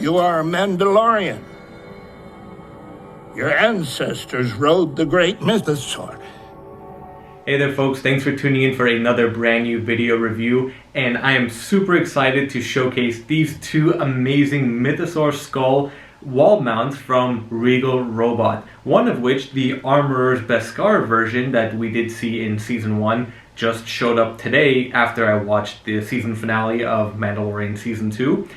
You are a Mandalorian. Your ancestors rode the great Mythosaur. Hey there folks, thanks for tuning in for another brand new video review, and I am super excited to showcase these two amazing Mythosaur skull wall mounts from Regal Robot. One of which, the Armorer's Beskar version that we did see in Season 1, just showed up today after I watched the season finale of Mandalorian Season 2.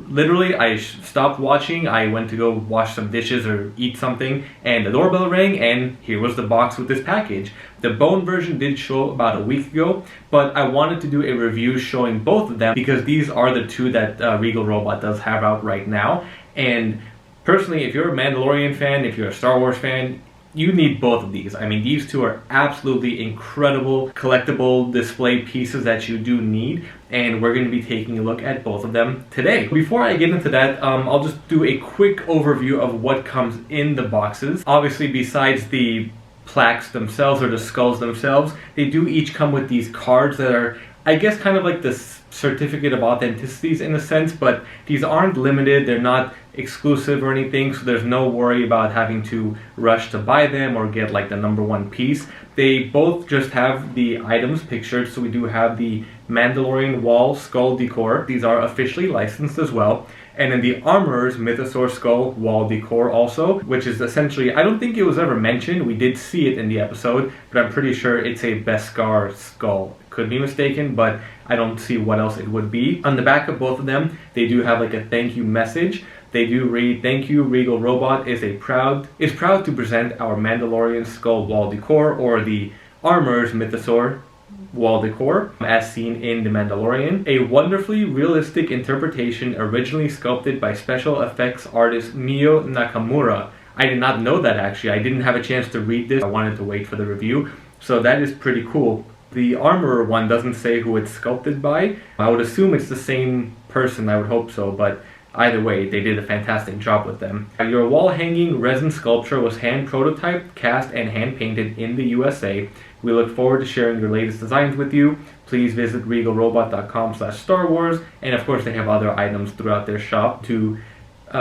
Literally, I stopped watching, I went to go wash some dishes or eat something, and the doorbell rang, and here was the box with this package. The bone version did show about a week ago, but I wanted to do a review showing both of them because these are the two that Regal Robot does have out right now. And personally, if you're a Mandalorian fan, if you're a Star Wars fan, you need both of these. I mean, these two are absolutely incredible collectible display pieces that you do need, and we're going to be taking a look at both of them today. Before I get into that, I'll just do a quick overview of what comes in the boxes. Obviously, besides the plaques themselves or the skulls themselves, they do each come with these cards that are, I guess, kind of like the certificate of authenticities in a sense, but these aren't limited, they're not exclusive or anything, so there's no worry about having to rush to buy them or get like the #1 piece. They both just have the items pictured, so we do have the Mandalorian wall skull decor. These are officially licensed as well. And then the Armorer's Mythosaur skull wall decor also, which is essentially, I don't think it was ever mentioned, we did see it in the episode, but I'm pretty sure it's a Beskar skull. Could be mistaken, but I don't see what else it would be. On the back of both of them, they do have like a thank you message. They do read, "Thank you, Regal Robot is proud to present our Mandalorian skull wall decor, or the Armorer's Mythosaur wall decor, as seen in The Mandalorian. A wonderfully realistic interpretation originally sculpted by special effects artist Mio Nakamura." I did not know that actually. I didn't have a chance to read this. I wanted to wait for the review. So that is pretty cool. The Armorer one doesn't say who it's sculpted by. I would assume it's the same person, I would hope so, but either way, they did a fantastic job with them. Your wall-hanging resin sculpture was hand prototyped, cast, and hand-painted in the USA. We look forward to sharing your latest designs with you. Please visit regalrobot.com/Star Wars, and of course they have other items throughout their shop to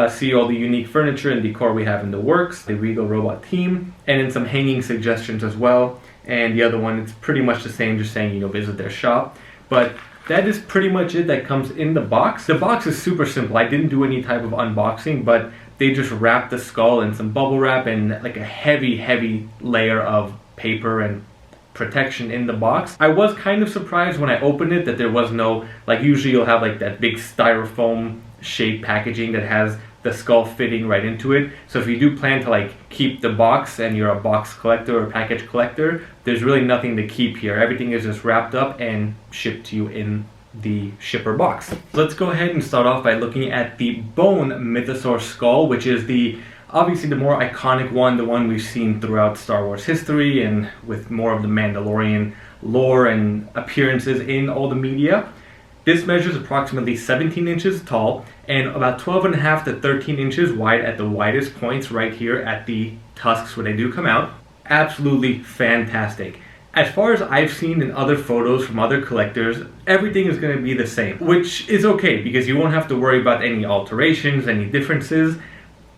see all the unique furniture and decor we have in the works, the Regal Robot team, and then some hanging suggestions as well. And the other one, it's pretty much the same, just saying, visit their shop. But that is pretty much it that comes in the box. The box is super simple. I didn't do any type of unboxing, but they just wrapped the skull in some bubble wrap and like a heavy layer of paper and protection in the box. I was kind of surprised when I opened it that there was no, like usually you'll have like that big styrofoam shaped packaging that has the skull fitting right into it. So if you do plan to like keep the box and you're a box collector or package collector, there's really nothing to keep here. Everything is just wrapped up and shipped to you in the shipper box. Let's go ahead and start off by looking at the bone Mythosaur skull, which is obviously the more iconic one, the one we've seen throughout Star Wars history and with more of the Mandalorian lore and appearances in all the media. This measures approximately 17 inches tall and about 12.5 to 13 inches wide at the widest points right here at the tusks where they do come out. Absolutely fantastic. As far as I've seen in other photos from other collectors, everything is going to be the same, which is okay because you won't have to worry about any alterations, any differences.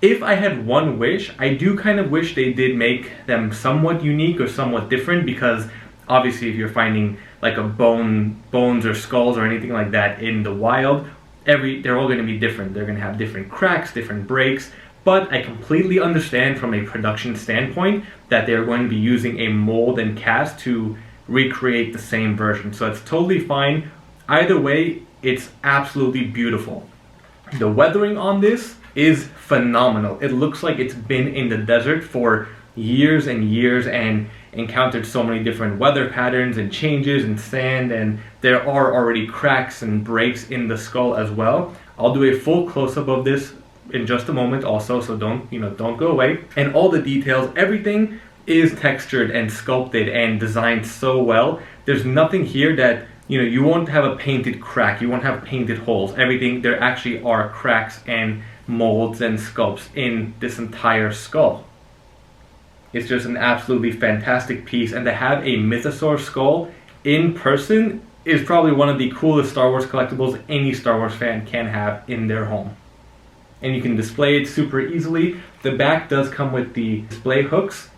If I had one wish, I do kind of wish they did make them somewhat unique or somewhat different, because obviously if you're finding like bones or skulls or anything like that in the wild, they're all going to be different. They're going to have different cracks, different breaks, but I completely understand from a production standpoint that they're going to be using a mold and cast to recreate the same version. So it's totally fine. Either way, it's absolutely beautiful. The weathering on this is phenomenal. It looks like it's been in the desert for years and years and encountered so many different weather patterns and changes and sand, and there are already cracks and breaks in the skull as well. I'll do a full close-up of this in just a moment also, so don't go away. And all the details, everything is textured and sculpted and designed so well. There's nothing here that you won't have a painted crack, you won't have painted holes. Everything, there actually are cracks and molds and sculpts in this entire skull. It's just an absolutely fantastic piece, and to have a Mythosaur skull in person is probably one of the coolest Star Wars collectibles any Star Wars fan can have in their home. and you can display it super easily. The back does come with the display hooks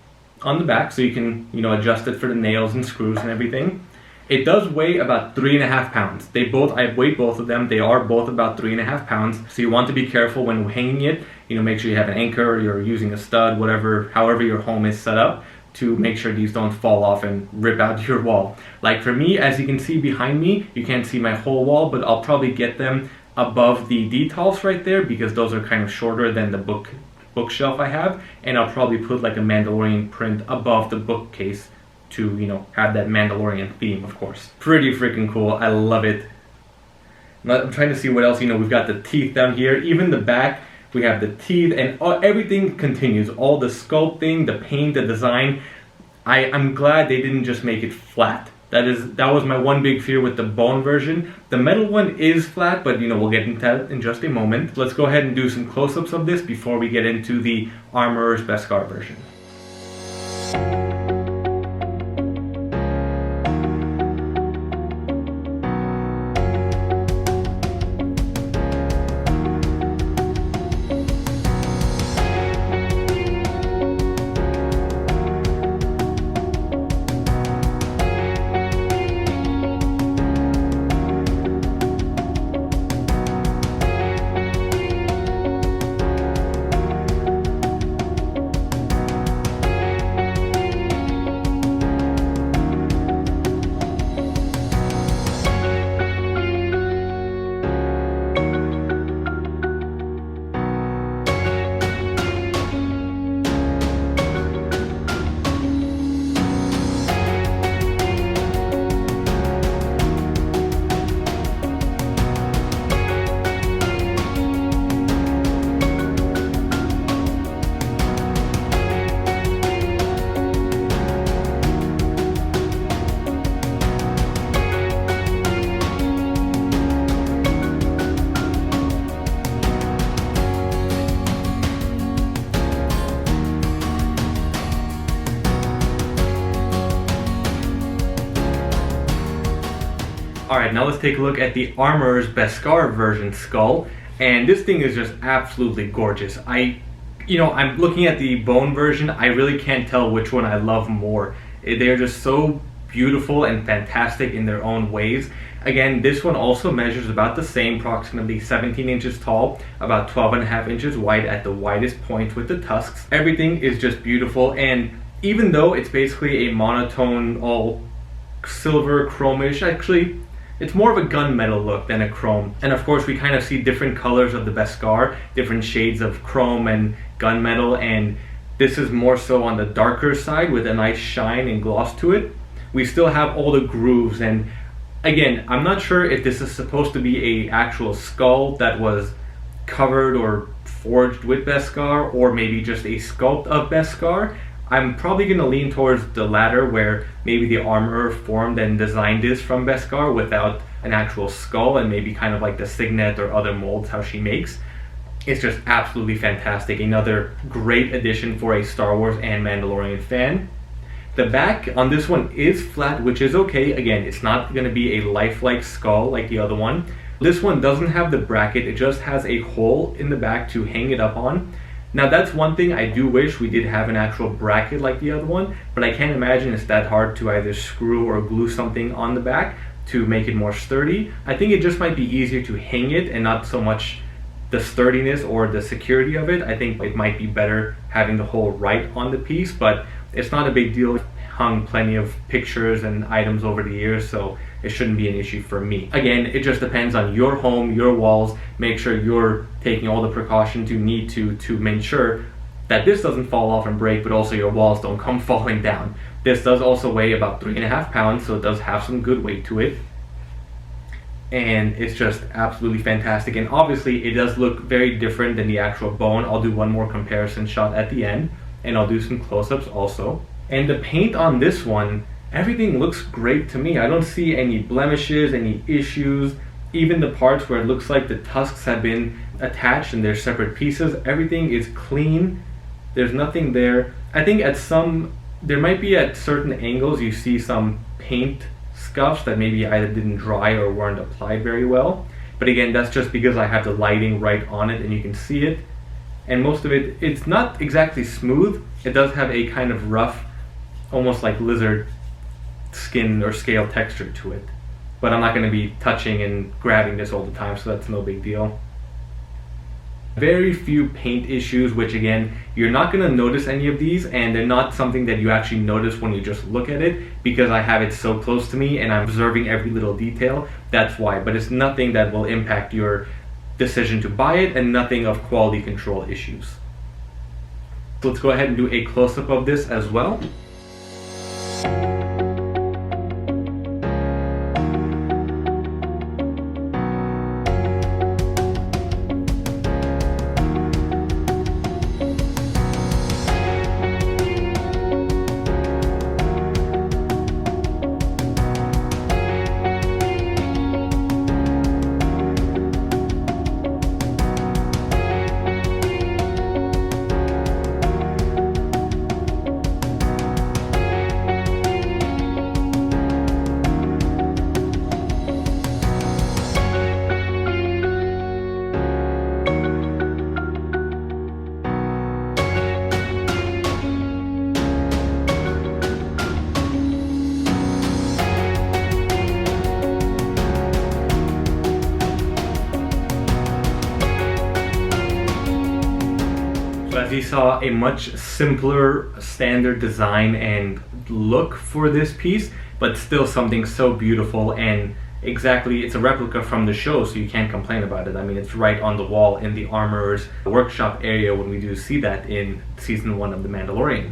on the back, so you can, you know, adjust it for the nails and screws and everything. It does weigh about 3.5 pounds. I weighed both of them. They are both about 3.5 pounds. So you want to be careful when hanging it. You know, make sure you have an anchor, you're using a stud, whatever, however your home is set up, to make sure these don't fall off and rip out your wall. Like for me, as you can see behind me, you can't see my whole wall, but I'll probably get them above the details right there, because those are kind of shorter than the bookshelf I have, and I'll probably put like a Mandalorian print above the bookcase to, you know, have that Mandalorian theme, of course. Pretty freaking cool. I love it. I'm trying to see what else. You know, we've got the teeth down here. Even the back, we have the teeth, and everything continues. All the sculpting, the paint, the design. I'm glad they didn't just make it flat. That was my one big fear with the bone version. The metal one is flat, but you know, we'll get into that in just a moment. Let's go ahead and do some close-ups of this before we get into the Armorer's Beskar version. Alright, now let's take a look at the Armorer's Beskar version skull, and this thing is just absolutely gorgeous. I'm looking at the bone version. I really can't tell which one I love more. They're just so beautiful and fantastic in their own ways. Again, this one also measures about the same, approximately 17 inches tall, about 12.5 inches wide at the widest point with the tusks. Everything is just beautiful, and even though it's basically a monotone, all silver, chromish, actually, it's more of a gunmetal look than a chrome. And of course, we kind of see different colors of the Beskar, different shades of chrome and gunmetal, and this is more so on the darker side with a nice shine and gloss to it. We still have all the grooves, and again, I'm not sure if this is supposed to be a actual skull that was covered or forged with Beskar, or maybe just a sculpt of Beskar. I'm probably going to lean towards the latter, where maybe the armorer formed and designed this from Beskar without an actual skull, and maybe kind of like the signet or other molds how she makes. It's just absolutely fantastic. Another great addition for a Star Wars and Mandalorian fan. The back on this one is flat, which is okay. Again, it's not going to be a lifelike skull like the other one. This one doesn't have the bracket. It just has a hole in the back to hang it up on. Now that's one thing I do wish we did have an actual bracket like the other one, but I can't imagine it's that hard to either screw or glue something on the back to make it more sturdy. I think it just might be easier to hang it and not so much the sturdiness or the security of it. I think it might be better having the hole right on the piece, but it's not a big deal. Hung plenty of pictures and items over the years, so it shouldn't be an issue for me. Again, it just depends on your home, your walls. Make sure you're taking all the precautions you need to make sure that this doesn't fall off and break, but also your walls don't come falling down. This does also weigh about 3.5 pounds, so it does have some good weight to it. And it's just absolutely fantastic. And obviously it does look very different than the actual bone. I'll do one more comparison shot at the end, and I'll do some close-ups also. And the paint on this one, everything looks great to me. I don't see any blemishes, any issues. Even the parts where it looks like the tusks have been attached and they're separate pieces, everything is clean. There's nothing there. I think there might be at certain angles you see some paint scuffs that maybe either didn't dry or weren't applied very well. but again, that's just because I have the lighting right on it and you can see it. And most of it, it's not exactly smooth. It does have a kind of rough, almost like lizard skin or scale texture to it. But I'm not going to be touching and grabbing this all the time, so that's no big deal. Very few paint issues, which again, you're not going to notice any of these, and they're not something that you actually notice when you just look at it, because I have it so close to me and I'm observing every little detail. That's why. But it's nothing that will impact your decision to buy it, and nothing of quality control issues. So let's go ahead and do a close-up of this as well. As you saw, a much simpler standard design and look for this piece, but still something so beautiful, and exactly, it's a replica from the show, so you can't complain about it. I mean, it's right on the wall in the armorer's workshop area when we do see that in season 1 of The Mandalorian.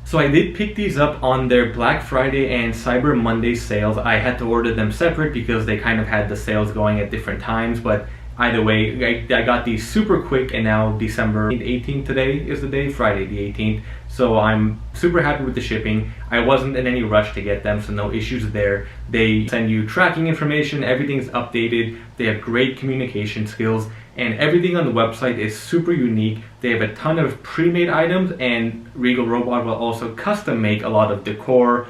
So I did pick these up on their Black Friday and Cyber Monday sales. I had to order them separate because they kind of had the sales going at different times, but either way, I got these super quick, and now December 18th today is the day, Friday the 18th. So I'm super happy with the shipping. I wasn't in any rush to get them, so no issues there. They send you tracking information, everything's updated, they have great communication skills, and everything on the website is super unique. They have a ton of pre-made items, and Regal Robot will also custom make a lot of decor,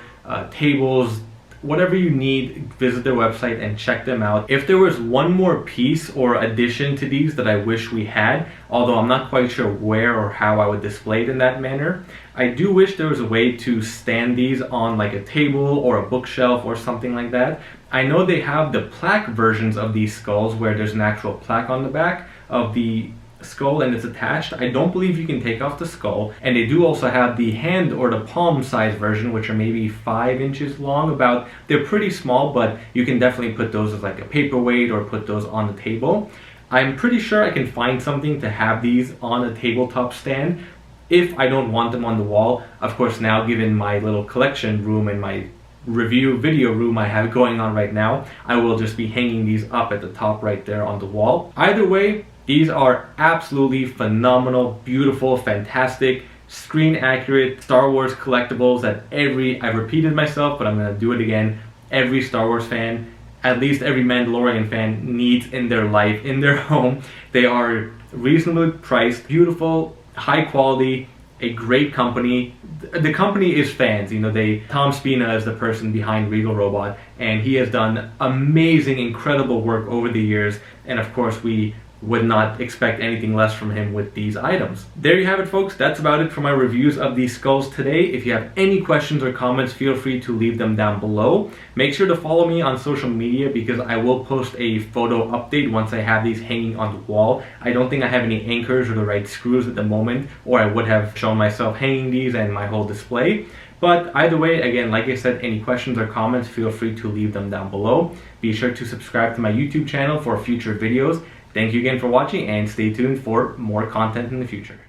tables, whatever you need. Visit their website and check them out. If there was one more piece or addition to these that I wish we had, although I'm not quite sure where or how I would display it in that manner, I do wish there was a way to stand these on like a table or a bookshelf or something like that. I know they have the plaque versions of these skulls where there's an actual plaque on the back of the skull and it's attached. I don't believe you can take off the skull, and they do also have the hand or the palm size version, which are maybe 5 inches long. About, they're pretty small, but you can definitely put those as like a paperweight or put those on the table. I'm pretty sure I can find something to have these on a tabletop stand if I don't want them on the wall. Of course, now given my little collection room and my review video room I have going on right now, I will just be hanging these up at the top right there on the wall. Either way, these are absolutely phenomenal, beautiful, fantastic, screen accurate Star Wars collectibles that I've repeated myself, but I'm going to do it again, every Star Wars fan, at least every Mandalorian fan, needs in their life, in their home. They are reasonably priced, beautiful, high quality, a great company. The company is fans, you know, Tom Spina is the person behind Regal Robot, and he has done amazing, incredible work over the years, and of course we would not expect anything less from him with these items. There you have it, folks. That's about it for my reviews of these skulls today. If you have any questions or comments, feel free to leave them down below. Make sure to follow me on social media because I will post a photo update once I have these hanging on the wall. I don't think I have any anchors or the right screws at the moment, or I would have shown myself hanging these and my whole display. But either way, again, like I said, any questions or comments, feel free to leave them down below. Be sure to subscribe to my YouTube channel for future videos. Thank you again for watching, and stay tuned for more content in the future.